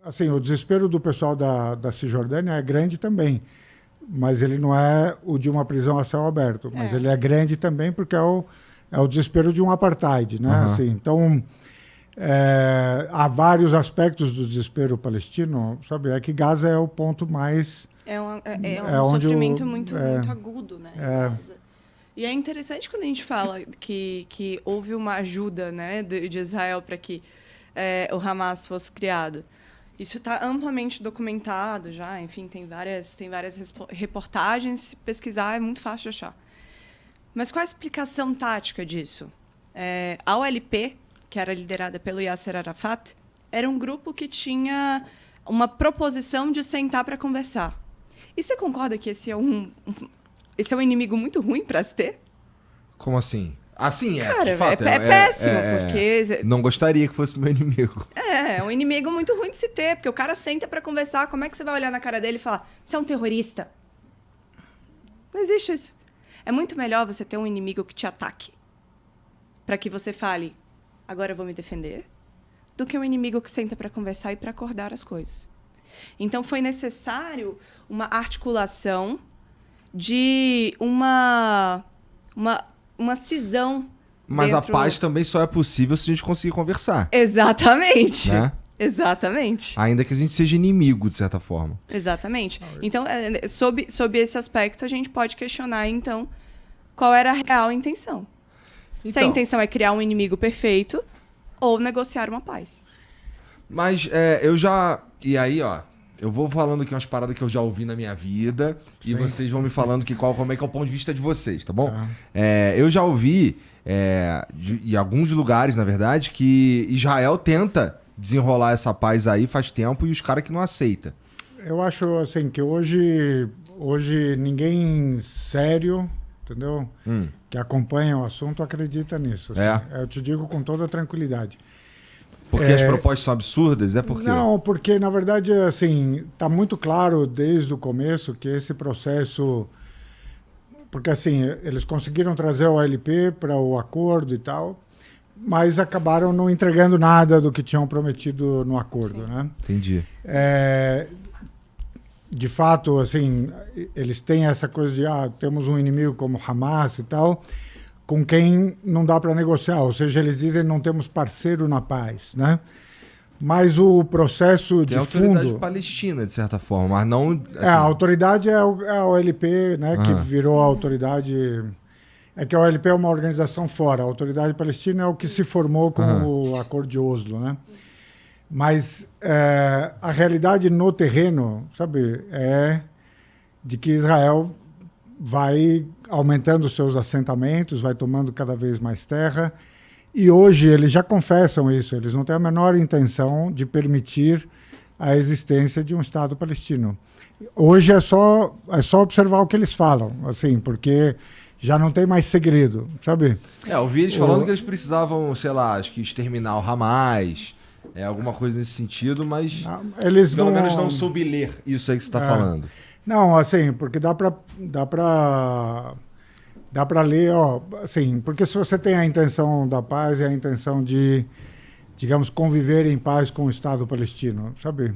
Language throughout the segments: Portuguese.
Assim, o desespero do pessoal da Cisjordânia é grande também, mas ele não é o de uma prisão a céu aberto, mas ele é grande também porque é o desespero de um apartheid, né? Assim, então, há vários aspectos do desespero palestino, sabe? É que Gaza é o ponto mais... É um sofrimento muito agudo, né? Gaza. E é interessante quando a gente fala que houve uma ajuda, né, de Israel para que o Hamas fosse criado. Isso está amplamente documentado já, enfim, tem várias reportagens, se pesquisar é muito fácil de achar. Mas qual a explicação tática disso? A OLP, que era liderada pelo Yasser Arafat, era um grupo que tinha uma proposição de sentar para conversar. E você concorda que esse é um inimigo muito ruim para se ter? Como assim? Assim, Cara, de fato. É péssimo, porque... Não gostaria que fosse meu inimigo. É um inimigo muito ruim de se ter, porque o cara senta pra conversar, como é que você vai olhar na cara dele e falar, você é um terrorista? Não existe isso. É muito melhor você ter um inimigo que te ataque, pra que você fale, agora eu vou me defender, do que um inimigo que senta pra conversar e pra acordar as coisas. Então foi necessário uma articulação de uma cisão. Mas a paz também só é possível se a gente conseguir conversar. Exatamente. Né? Exatamente. Ainda que a gente seja inimigo, de certa forma. Exatamente. Então, sob esse aspecto, a gente pode questionar, então, qual era a real intenção. Se a intenção é criar um inimigo perfeito ou negociar uma paz. Mas eu já... E aí, ó... Eu vou falando aqui umas paradas que eu já ouvi na minha vida. Sim. E vocês vão me falando como é que é o ponto de vista de vocês, tá bom? Eu já ouvi, em alguns lugares, na verdade, que Israel tenta desenrolar essa paz aí faz tempo e os caras que não aceitam. Eu acho assim que hoje ninguém sério, entendeu? Que acompanha o assunto acredita nisso. Assim. Eu te digo com toda tranquilidade. Porque as propostas são absurdas? É porque... Não, porque, na verdade, assim, está muito claro desde o começo que esse processo... Porque, assim, eles conseguiram trazer o OLP para o acordo e tal, mas acabaram não entregando nada do que tinham prometido no acordo, né? Entendi. De fato, assim, eles têm essa coisa de, temos um inimigo como Hamas e tal... com quem não dá para negociar, ou seja, eles dizem não temos parceiro na paz, né? Mas o processo de fundo... Tem a autoridade palestina, de certa forma, mas não... Assim... a autoridade é a OLP, né, que virou a autoridade... É que a OLP é uma organização fora, a autoridade palestina é o que se formou com o Acordo de Oslo, né? Mas a realidade no terreno, sabe, é de que Israel vai aumentando seus assentamentos, vai tomando cada vez mais terra. E hoje eles já confessam isso, eles não têm a menor intenção de permitir a existência de um Estado palestino. Hoje é só observar o que eles falam, assim, porque já não tem mais segredo, sabe? Eu ouvi eles falando que eles precisavam, sei lá, acho que exterminar o Hamas, alguma coisa nesse sentido, mas eles pelo menos não soube ler isso aí que você está falando. Não, assim, porque dá para ler, assim, porque se você tem a intenção da paz e a intenção de, digamos, conviver em paz com o Estado palestino, sabe?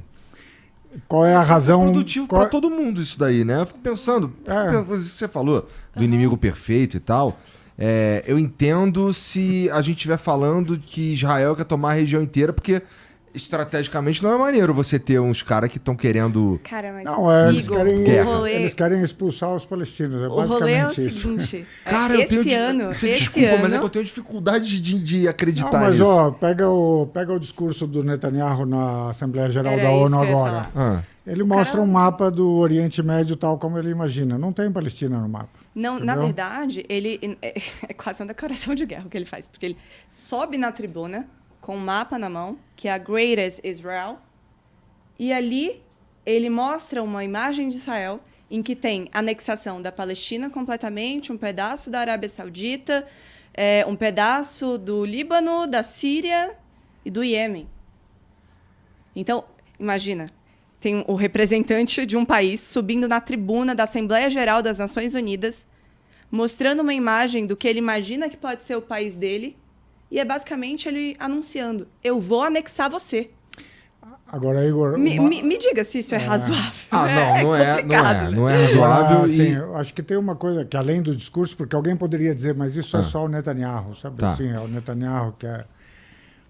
Qual é a razão... É produtivo para todo mundo isso daí, né? Eu fico pensando, isso que você falou, do inimigo perfeito e tal, eu entendo se a gente estiver falando que Israel quer tomar a região inteira, porque... estrategicamente não é maneiro você ter uns caras que estão querendo... Cara, mas não, eles querem expulsar os palestinos. O rolê é o seguinte. Cara, desculpa, mas é que eu tenho dificuldade de acreditar nisso. Mas pega o discurso do Netanyahu na Assembleia Geral da ONU agora. Ele mostra um mapa do Oriente Médio tal como ele imagina. Não tem Palestina no mapa. Não, na verdade, ele é quase uma declaração de guerra o que ele faz. Porque ele sobe na tribuna com um mapa na mão, que é a Greatest Israel, e ali ele mostra uma imagem de Israel em que tem anexação da Palestina completamente, um pedaço da Arábia Saudita, um pedaço do Líbano, da Síria e do Iêmen. Então, imagina, tem o representante de um país subindo na tribuna da Assembleia Geral das Nações Unidas, mostrando uma imagem do que ele imagina que pode ser o país dele, e é basicamente ele anunciando, eu vou anexar você. Agora, Igor... Me diga se isso é razoável. Não é razoável. Assim, eu acho que tem uma coisa que, além do discurso, porque alguém poderia dizer, mas isso é só o Netanyahu, sabe? Tá. Assim, é o Netanyahu que é...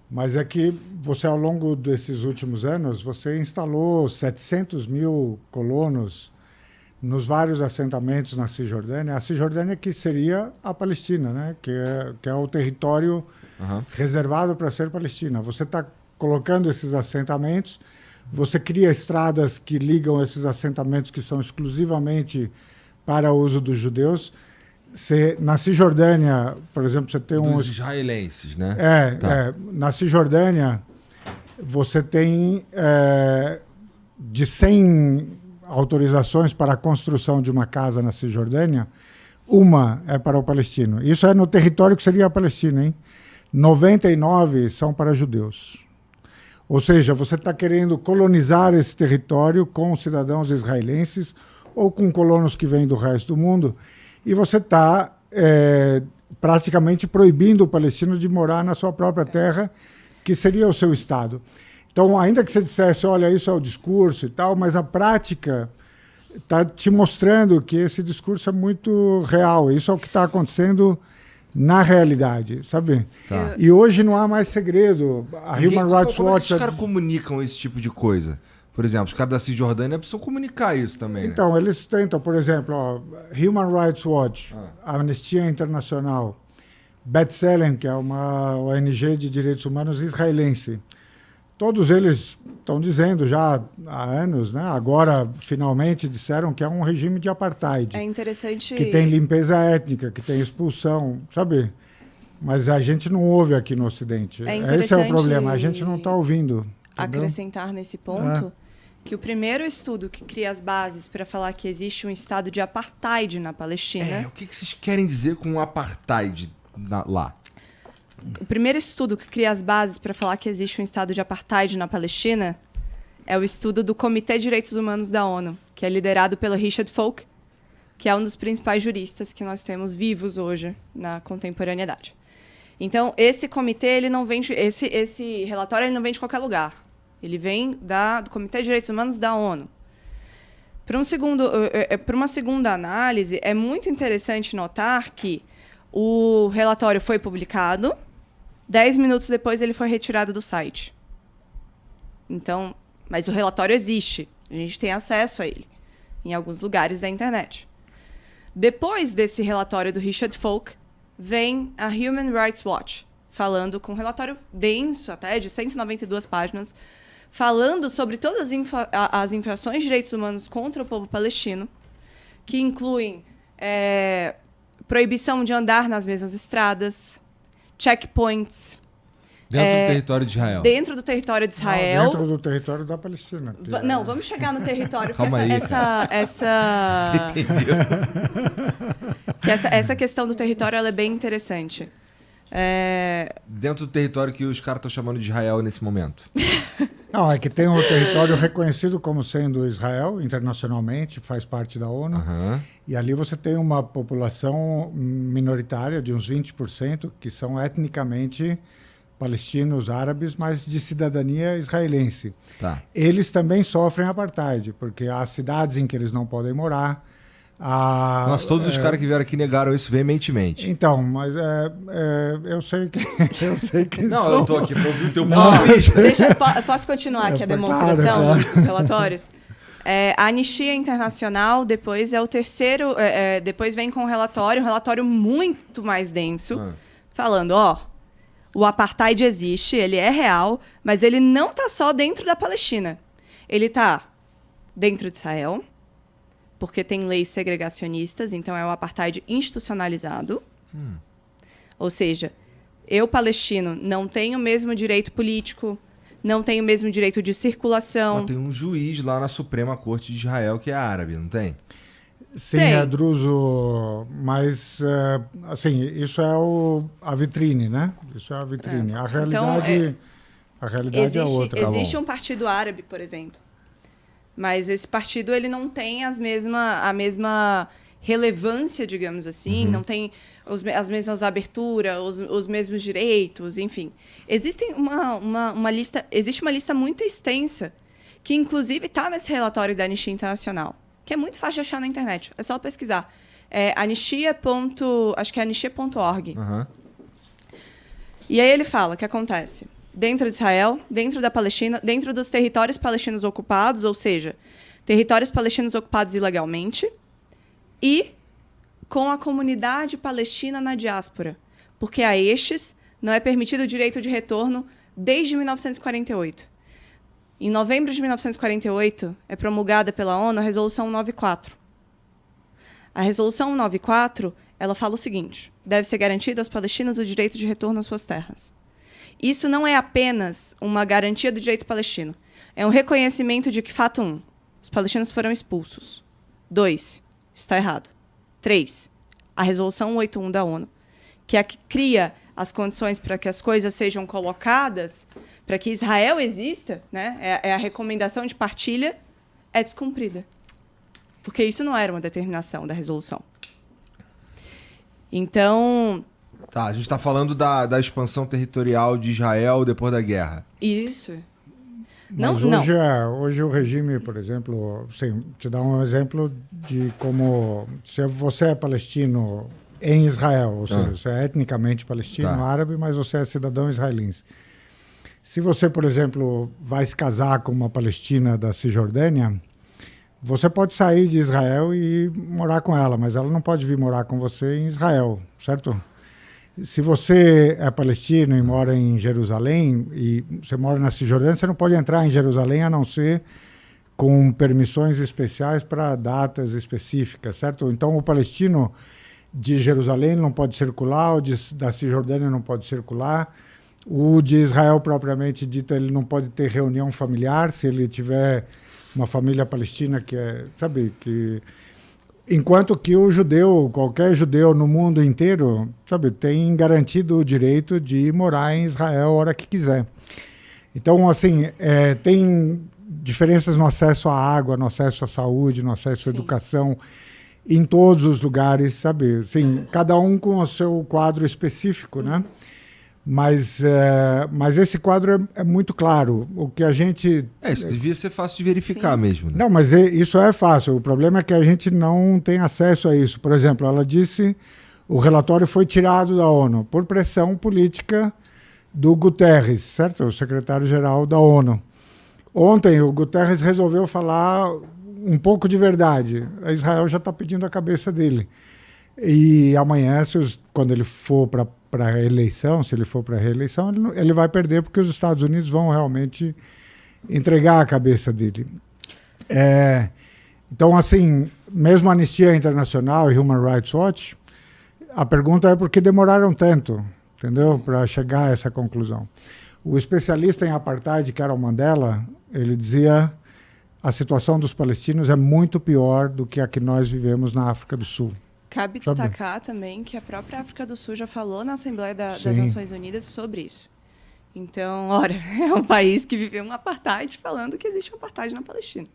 Mas é que você, ao longo desses últimos anos, você instalou 700 mil colonos nos vários assentamentos na Cisjordânia. A Cisjordânia que seria a Palestina, né? Que é o território reservado para ser Palestina. Você está colocando esses assentamentos, você cria estradas que ligam esses assentamentos que são exclusivamente para o uso dos judeus. Na Cisjordânia, por exemplo, você tem dos israelenses, né? Na Cisjordânia, você tem de 100 autorizações para a construção de uma casa na Cisjordânia, uma é para o palestino. Isso é no território que seria a Palestina, hein? 99 são para judeus. Ou seja, você está querendo colonizar esse território com cidadãos israelenses ou com colonos que vêm do resto do mundo, e você está praticamente proibindo o palestino de morar na sua própria terra, que seria o seu Estado. Então, ainda que você dissesse, olha, isso é o discurso e tal, mas a prática está te mostrando que esse discurso é muito real. Isso é o que está acontecendo na realidade, sabe? Tá. E hoje não há mais segredo. A Human Rights Como é que Watch... os caras comunicam esse tipo de coisa? Por exemplo, os caras da Cisjordânia precisam comunicar isso também, né? Então, eles tentam, por exemplo, Human Rights Watch, Anistia Internacional, B'Tselem, que é uma ONG de direitos humanos israelense. Todos eles estão dizendo já há anos, né? Agora finalmente disseram que é um regime de apartheid. É interessante... Que tem limpeza étnica, que tem expulsão, sabe? Mas a gente não ouve aqui no Ocidente. Esse é o problema, a gente não está ouvindo. Entendeu? Acrescentar nesse ponto que o primeiro estudo que cria as bases para falar que existe um estado de apartheid na Palestina... O que vocês querem dizer com apartheid lá? O primeiro estudo que cria as bases para falar que existe um estado de apartheid na Palestina é o estudo do Comitê de Direitos Humanos da ONU, que é liderado pelo Richard Falk, que é um dos principais juristas que nós temos vivos hoje na contemporaneidade. Então, esse comitê, ele não vem esse relatório ele não vem de qualquer lugar. Ele vem do Comitê de Direitos Humanos da ONU. Para uma segunda análise, é muito interessante notar que o relatório foi publicado, 10 minutos depois ele foi retirado do site. Então, mas o relatório existe, a gente tem acesso a ele em alguns lugares da internet. Depois desse relatório do Richard Falk, vem a Human Rights Watch, falando com um relatório denso, até de 192 páginas, falando sobre todas as infrações de direitos humanos contra o povo palestino, que incluem proibição de andar nas mesmas estradas, checkpoints. Dentro do território de Israel. Dentro do território de Israel. Não, dentro do território da Palestina. Não, vamos chegar no território. Calma aí, Você entendeu? Que essa questão do território ela é bem interessante. Dentro do território que os caras estão chamando de Israel nesse momento. Não, é que tem um território reconhecido como sendo Israel internacionalmente, faz parte da ONU. E ali você tem uma população minoritária de uns 20%, que são etnicamente palestinos, árabes, mas de cidadania israelense. Tá. Eles também sofrem apartheid, porque há cidades em que eles não podem morar. Nossa, todos os caras que vieram aqui negaram isso veementemente. Então, mas eu sei que não, são. eu tô aqui para ouvir o teu ponto de vista. Posso continuar aqui a demonstração dos relatórios? A Anistia Internacional depois é o terceiro, depois vem com um relatório muito mais denso, falando, o apartheid existe, ele é real, mas ele não está só dentro da Palestina. Ele está dentro de Israel, porque tem leis segregacionistas, então é o apartheid institucionalizado. Ou seja, eu, palestino, não tenho o mesmo direito político, não tenho o mesmo direito de circulação. Mas tem um juiz lá na Suprema Corte de Israel que é árabe, não tem? Sim, é druso, mas assim, isso é a vitrine, né? Isso é a vitrine. A realidade, é outra. Existe um partido árabe, por exemplo, mas esse partido ele não tem a mesma relevância, digamos assim, não tem as mesmas aberturas, os mesmos direitos, enfim. Existe uma lista muito extensa, que inclusive está nesse relatório da Anistia Internacional, que é muito fácil de achar na internet. É só pesquisar. Acho que é anistia.org. E aí ele fala o que acontece dentro de Israel, dentro da Palestina, dentro dos territórios palestinos ocupados, ou seja, territórios palestinos ocupados ilegalmente, e com a comunidade palestina na diáspora, porque a estes não é permitido o direito de retorno desde 1948. Em novembro de 1948, é promulgada pela ONU a Resolução 194. A Resolução 194, ela fala o seguinte: deve ser garantido aos palestinos o direito de retorno às suas terras. Isso não é apenas uma garantia do direito palestino. É um reconhecimento de que, fato 1, os palestinos foram expulsos. 2, isso está errado. 3, a Resolução 181 da ONU, que é a que cria as condições para que as coisas sejam colocadas, para que Israel exista, né? É a recomendação de partilha, é descumprida. Porque isso não era uma determinação da resolução. Então... Tá, a gente está falando da expansão territorial de Israel depois da guerra. Isso. Mas hoje o regime, por exemplo, sim, te dá um exemplo de como se você é palestino em Israel, ou seja, você é etnicamente palestino, árabe, mas você é cidadão israelense. Se você, por exemplo, vai se casar com uma palestina da Cisjordânia, você pode sair de Israel e morar com ela, mas ela não pode vir morar com você em Israel, certo? Se você é palestino e mora em Jerusalém, e você mora na Cisjordânia, você não pode entrar em Jerusalém a não ser com permissões especiais para datas específicas, certo? Então, o palestino de Jerusalém não pode circular, o da Cisjordânia não pode circular, o de Israel propriamente dito, ele não pode ter reunião familiar, se ele tiver uma família palestina que é, sabe, que... Enquanto que o judeu, qualquer judeu no mundo inteiro, sabe, tem garantido o direito de morar em Israel a hora que quiser. Então, assim, tem diferenças no acesso à água, no acesso à saúde, no acesso à educação, em todos os lugares, sabe? Assim, cada um com o seu quadro específico, né? Mas esse quadro é muito claro. O que a gente... Isso devia ser fácil de verificar mesmo. Né? Não, mas isso é fácil. O problema é que a gente não tem acesso a isso. Por exemplo, ela disse o relatório foi tirado da ONU por pressão política do Guterres, certo? O secretário-geral da ONU. Ontem, o Guterres resolveu falar um pouco de verdade. A Israel já está pedindo a cabeça dele. E amanhã, quando ele for para a eleição, se ele for para a reeleição, ele vai perder porque os Estados Unidos vão realmente entregar a cabeça dele. Então, assim, mesmo a Anistia Internacional e Human Rights Watch, a pergunta é por que demoraram tanto, entendeu? Para chegar a essa conclusão. O especialista em apartheid, Carol Mandela, ele dizia a situação dos palestinos é muito pior do que a que nós vivemos na África do Sul. Cabe destacar também que a própria África do Sul já falou na Assembleia das Nações Unidas sobre isso. Então, ora, é um país que viveu um apartheid falando que existe um apartheid na Palestina.